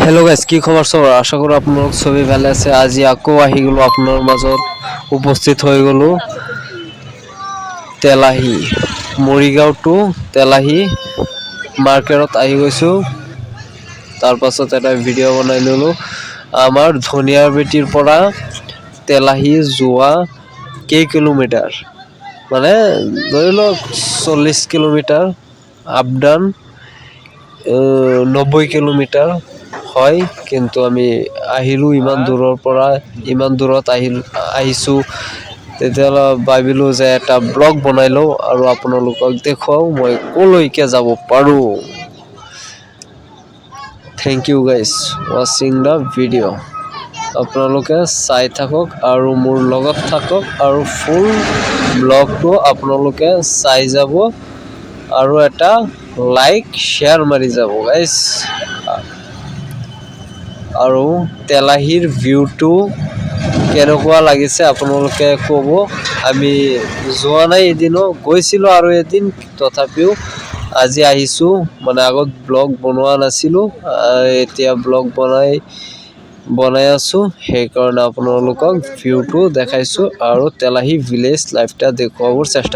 Hello' guys, কি খবৰ চবৰ? আশা কৰোঁ আপোনালোক চবেই ভালে আছে। আজি আকৌ আহি গ'লোঁ আপোনাৰ মাজত, উপস্থিত হৈ গ'লোঁ তেলাহী, মৰিগাঁও টু তেলাহী মাৰ্কেটত আহি গৈছোঁ। তাৰপাছত এটা ভিডিঅ' বনাই ল'লোঁ আমাৰ ধনিয়াৰপেটিৰ পৰা তেলাহী যোৱা কিলোমিটাৰ, মানে ধৰি লওক 40 কিলোমিটাৰ আপ ডাউন, 90 কিলোমিটাৰ হয়। কিন্তু আমি আহিলোঁ ইমান দূৰৰ পৰা, ইমান দূৰত আহিছোঁ, তেতিয়াহ'লে ভাবিলোঁ যে এটা ব্লগ বনাই লওঁ আৰু আপোনালোকক দেখুৱাওঁ মই ক'লৈকে যাব পাৰোঁ। থেংক ইউ গাইজ ৱাচিং দ্য ভিডিঅ'। আপোনালোকে চাই থাকক আৰু মোৰ লগত থাকক আৰু ফুল ব্লগটো আপোনালোকে চাই যাব আৰু এটা লাইক শ্বেয়াৰ মাৰি যাব গাইজ। আৰু তেলাহীৰ ভিউটো কেনেকুৱা লাগিছে আপোনালোকে ক'ব। আমি যোৱা নাই এদিনো, গৈছিলোঁ আৰু এদিন, তথাপিও আজি আহিছোঁ। মানে আগত ব্লগ বনোৱা নাছিলোঁ, এতিয়া ব্লগ বনাই আছোঁ, সেইকাৰণে আপোনালোকক ভিউটো দেখাইছোঁ আৰু তেলাহী ভিলেজ লাইফটা দেখুৱাবৰ চেষ্টা